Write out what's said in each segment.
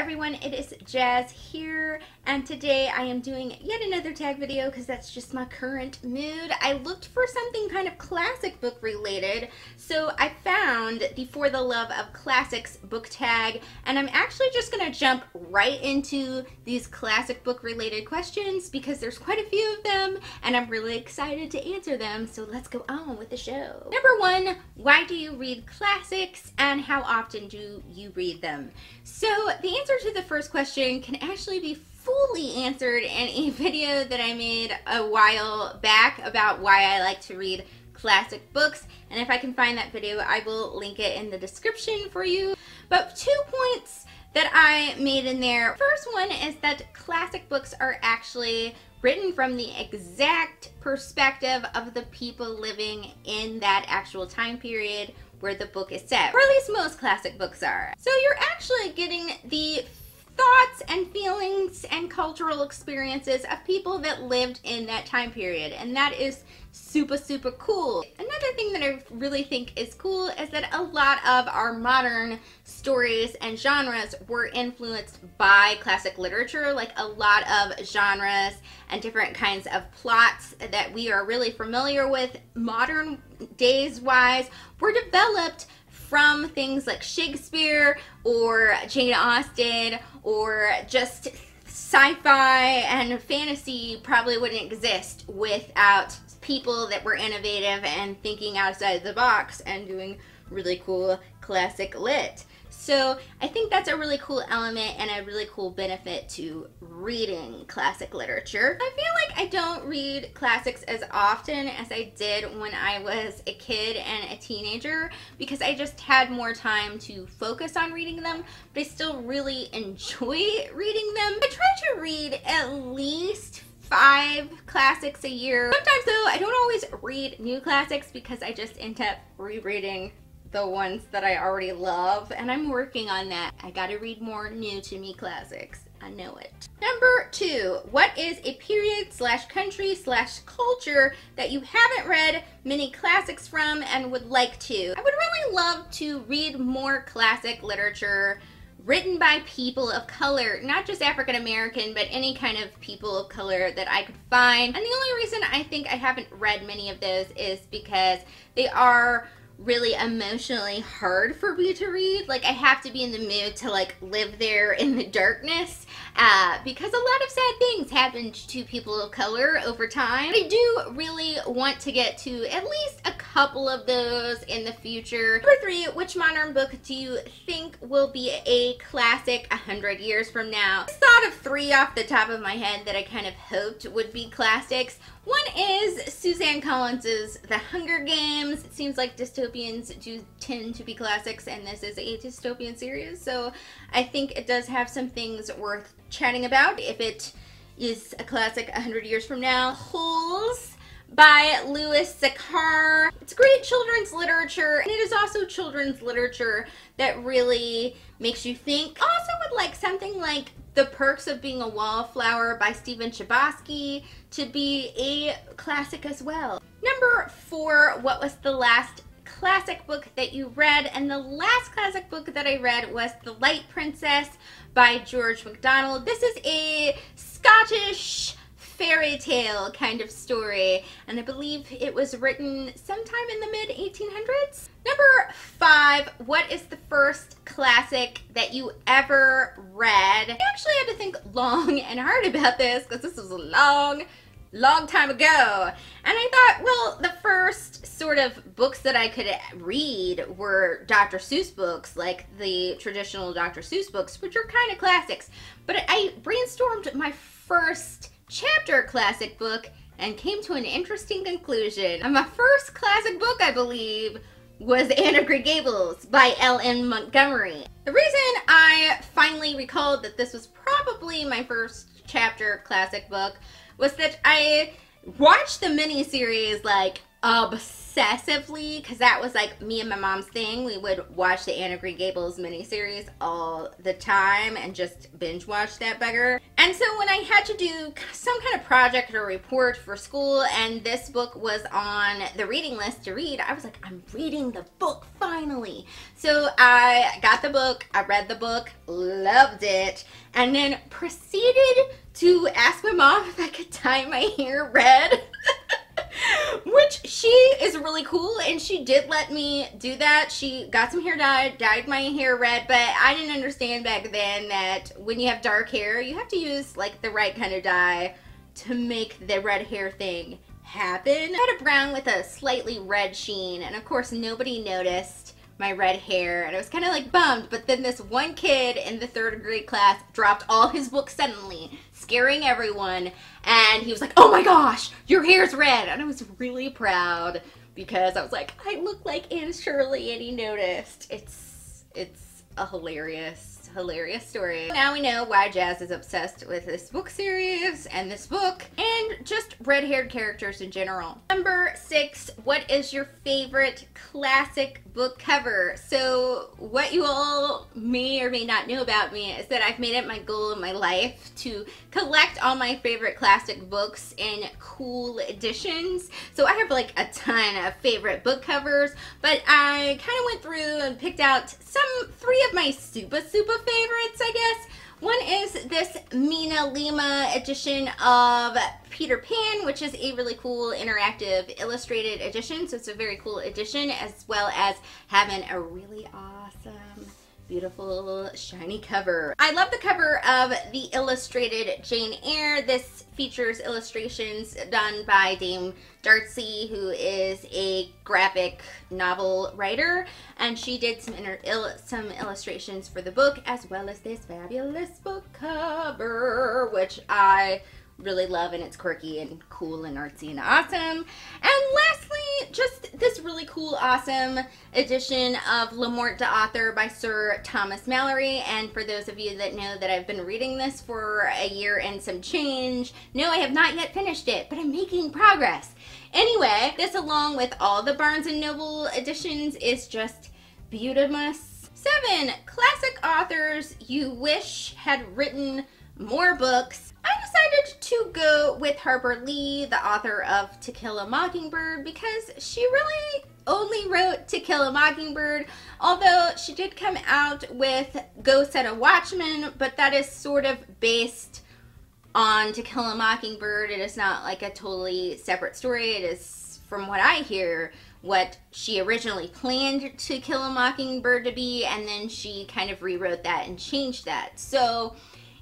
everyone, it is Jazz here, and today I am doing yet another tag video because that's just my current mood. I looked for something kind of classic book related, so I found the For the Love of Classics book tag, and I'm actually just going to jump right into these classic book related questions because there's quite a few of them, and I'm really excited to answer them, so let's go on with the show. Number one, why do you read classics, and how often do you read them? So the answer to the first question can actually be fully answered in a video that I made a while back about why I like to read classic books, and if I can find that video I will link it in the description for you. But 2 points that I made in there. First one is that classic books are actually written from the exact perspective of the people living in that actual time period where the book is set, or at least most classic books are. So you're actually getting the thoughts and feelings and cultural experiences of people that lived in that time period, and that is super cool. Another thing that I really think is cool is that a lot of our modern stories and genres were influenced by classic literature. Like a lot of genres and different kinds of plots that we are really familiar with modern days wise were developed from things like Shakespeare or Jane Austen, or just sci-fi and fantasy probably wouldn't exist without people that were innovative and thinking outside the box and doing really cool classic lit. So I think that's a really cool element and a really cool benefit to reading classic literature. I feel like I don't read classics as often as I did when I was a kid and a teenager because I just had more time to focus on reading them, but I still really enjoy reading them. I try to read at least 5 classics a year. Sometimes though, I don't always read new classics because I just end up rereading the ones that I already love, and I'm working on that. I gotta read more new to me classics. I know it. Number 2, what is a period / country / culture that you haven't read many classics from and would like to? I would really love to read more classic literature written by people of color, not just African American, but any kind of people of color that I could find. And the only reason I think I haven't read many of those is because they are really emotionally hard for me to read. Like I have to be in the mood to like live there in the darkness because a lot of sad things happened to people of color over time. I do really want to get to at least a couple of those in the future. Number 3, which modern book do you think will be a classic 100 years from now? I thought of 3 off the top of my head that I kind of hoped would be classics. One is Suzanne Collins's The Hunger Games. It seems like dystopians do tend to be classics, and this is a dystopian series, so I think it does have some things worth chatting about if it is a classic 100 years from now. Holes by Louis Sachar. It's great children's literature, and it is also children's literature that really makes you think. Also would like something like The Perks of Being a Wallflower by Stephen Chbosky to be a classic as well. Number 4, what was the last classic book that you read? And the last classic book that I read was The Light Princess by George MacDonald. This is a Scottish fairy tale kind of story, and I believe it was written sometime in the mid-1800s. Number 5, what is the first classic that you ever read? I actually had to think long and hard about this because this was a long time ago, and I thought, well, the first sort of books that I could read were Dr. Seuss books, like the traditional Dr. Seuss books, which are kind of classics, but I brainstormed my first chapter classic book and came to an interesting conclusion. And my first classic book, I believe, was Anne of Green Gables by L.M. Montgomery. The reason I finally recalled that this was probably my first chapter classic book was that I watched the miniseries like obsessively, because that was like me and my mom's thing. We would watch the Anne of Green Gables miniseries all the time and just binge watch that bugger. And so when I had to do some kind of project or report for school and this book was on the reading list to read, I was like, I'm reading the book finally. So I got the book, I read the book, loved it, and then proceeded to ask my mom if I could dye my hair red. Which she is really cool, and she did let me do that. She got some hair dye, dyed my hair red, but I didn't understand back then that when you have dark hair, you have to use like the right kind of dye to make the red hair thing happen. I had a brown with a slightly red sheen, and of course nobody noticed my red hair, and I was kind of like bummed. But then this one kid in the 3rd grade class dropped all his books suddenly, scaring everyone, and he was like, oh my gosh, your hair's red. And I was really proud because I was like, I look like Anne Shirley, and he noticed. It's a hilarious story. Now we know why Jazz is obsessed with this book series and this book and just red-haired characters in general. Number 6, what is your favorite classic book cover? So what you all may or may not know about me is that I've made it my goal in my life to collect all my favorite classic books in cool editions. So I have like a ton of favorite book covers, but I kind of went through and picked out 3 of my super favorites, I guess. One is this Mina Lima edition of Peter Pan, which is a really cool interactive illustrated edition. So it's a very cool edition, as well as having a really awesome, beautiful, shiny cover. I love the cover of the illustrated Jane Eyre. This features illustrations done by Dame Darcy, who is a graphic novel writer, and she did some illustrations for the book, as well as this fabulous book cover, which I really love, and it's quirky and cool and artsy and awesome. And lastly, just this really cool, awesome edition of Le Morte d'Arthur by Sir Thomas Malory. And for those of you that know that I've been reading this for a year and some change, no, I have not yet finished it, but I'm making progress. Anyway, this along with all the Barnes & Noble editions is just beautimous. 7 classic authors you wish had written more books. I decided to go with Harper Lee, the author of To Kill a Mockingbird, because she really only wrote To Kill a Mockingbird, although she did come out with Go Set a Watchman, but that is sort of based on To Kill a Mockingbird. It is not like a totally separate story. It is, from what I hear, what she originally planned To Kill a Mockingbird to be, and then she kind of rewrote that and changed that. So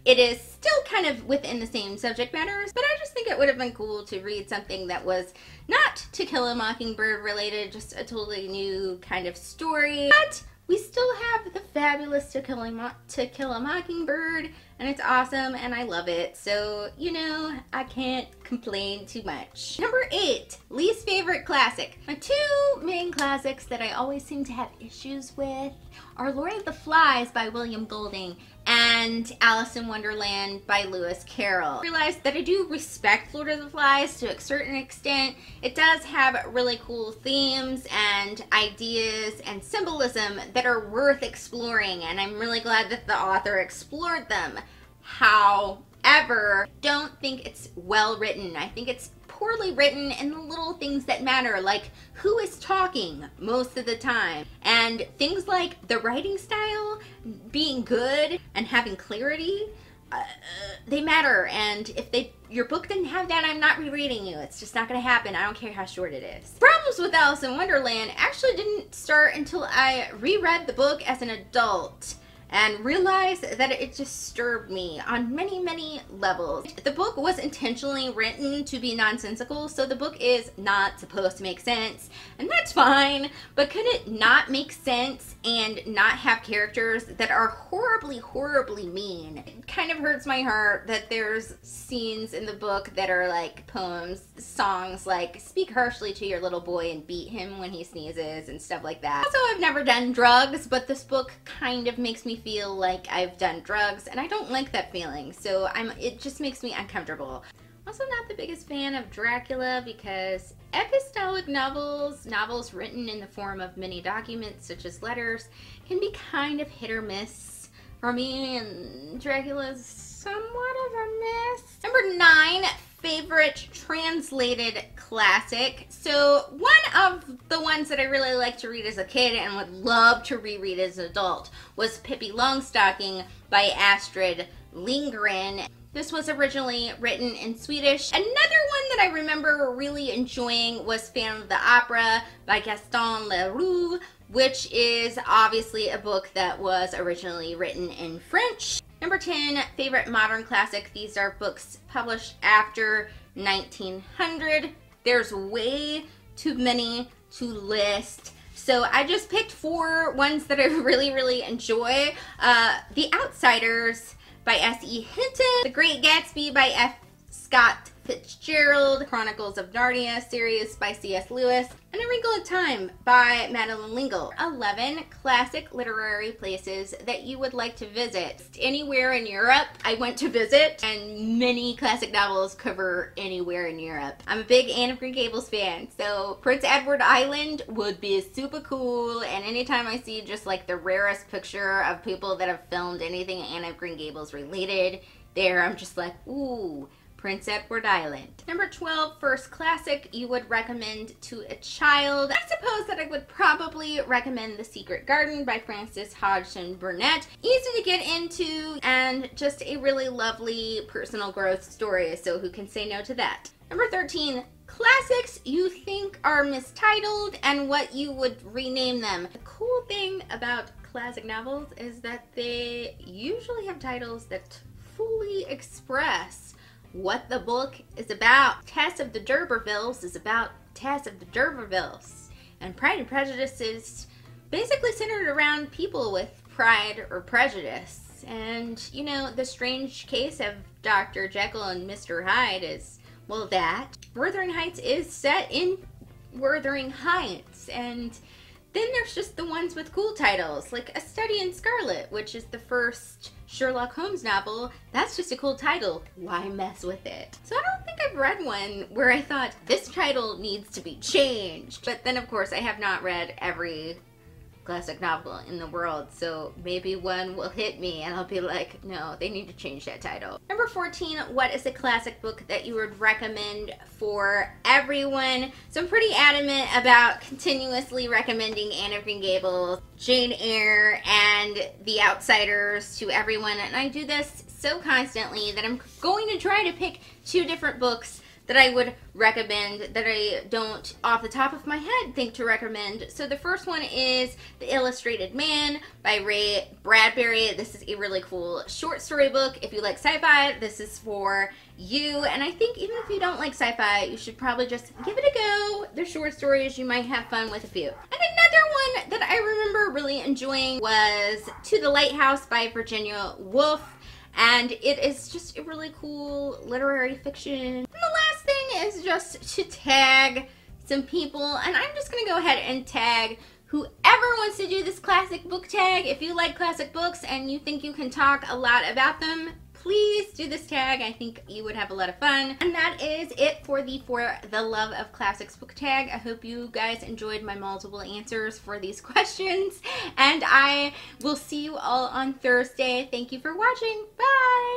it is still kind of within the same subject matters, but I just think it would have been cool to read something that was not To Kill a Mockingbird related, just a totally new kind of story. But we still have the fabulous To Kill a Mockingbird, and it's awesome, and I love it. So, you know, I can't complain too much. Number 8, least favorite classic. My 2 main classics that I always seem to have issues with are Lord of the Flies by William Golding and Alice in Wonderland by Lewis Carroll. I realized that I do respect Lord of the Flies to a certain extent. It does have really cool themes and ideas and symbolism that are worth exploring, and I'm really glad that the author explored them. However, don't think it's well written. I think it's poorly written in the little things that matter, like who is talking most of the time, and things like the writing style being good and having clarity. They matter, and if your book didn't have that, I'm not rereading you. It's just not gonna happen. I don't care how short it is. Problems with Alice in Wonderland actually didn't start until I reread the book as an adult and realized that it just disturbed me on many, many levels. The book was intentionally written to be nonsensical, so the book is not supposed to make sense, and that's fine, but could it not make sense and not have characters that are horribly, horribly mean? It kind of hurts my heart that there's scenes in the book that are like poems, songs like speak harshly to your little boy and beat him when he sneezes and stuff like that. Also, I've never done drugs, but this book kind of makes me feel like I've done drugs, and I don't like that feeling, so it just makes me uncomfortable. Also not the biggest fan of Dracula because epistolic novels written in the form of many documents such as letters, can be kind of hit or miss for me, and Dracula's somewhat of a miss. Number 9, favorite translated classic. So one of the ones that I really liked to read as a kid and would love to reread as an adult was Pippi Longstocking by Astrid Lindgren. This was originally written in Swedish. Another one that I remember really enjoying was Phantom of the Opera by Gaston Leroux, which is obviously a book that was originally written in French. Number 10, favorite modern classic. These are books published after 1900. There's way too many to list. So I just picked 4 ones that I really enjoy. The Outsiders by S.E. Hinton, The Great Gatsby by F. Scott Fitzgerald, Chronicles of Narnia series by C.S. Lewis, and A Wrinkle in Time by Madeleine L'Engle. 11 classic literary places that you would like to visit. Anywhere in Europe I went to visit, and many classic novels cover anywhere in Europe. I'm a big Anne of Green Gables fan, so Prince Edward Island would be super cool, and anytime I see just like the rarest picture of people that have filmed anything Anne of Green Gables related there, I'm just like, ooh, Prince Edward Island. Number 12, first classic you would recommend to a child. I suppose that I would probably recommend The Secret Garden by Frances Hodgson Burnett. Easy to get into and just a really lovely personal growth story, so who can say no to that? Number 13, classics you think are mistitled and what you would rename them. The cool thing about classic novels is that they usually have titles that fully express what the book is about. Tess of the D'Urbervilles is about Tess of the D'Urbervilles, and Pride and Prejudice is basically centered around people with pride or prejudice. And you know, The Strange Case of Dr. Jekyll and Mr. Hyde is, well, that. Wuthering Heights is set in Wuthering Heights, and then there's just the ones with cool titles, like A Study in Scarlet, which is the first Sherlock Holmes novel. That's just a cool title. Why mess with it? So I don't think I've read one where I thought, this title needs to be changed. But then, of course, I have not read every classic novel in the world, so maybe one will hit me and I'll be like, no, they need to change that title. Number 14, what is a classic book that you would recommend for everyone? So I'm pretty adamant about continuously recommending Anne of Green Gables, Jane Eyre, and The Outsiders to everyone, and I do this so constantly that I'm going to try to pick 2 different books that I would recommend that I don't off the top of my head think to recommend. So the first one is The Illustrated Man by Ray Bradbury. This is a really cool short story book. If you like sci-fi, this is for you. And I think even if you don't like sci-fi, you should probably just give it a go. They're short stories, you might have fun with a few. And another one that I remember really enjoying was To the Lighthouse by Virginia Woolf. And it is just a really cool literary fiction. And the last thing is just to tag some people. And I'm just going to go ahead and tag whoever wants to do this classic book tag. If you like classic books and you think you can talk a lot about them, please do this tag. I think you would have a lot of fun. And that is it for the For the Love of Classics book tag. I hope you guys enjoyed my multiple answers for these questions. And I will see you all on Thursday. Thank you for watching. Bye!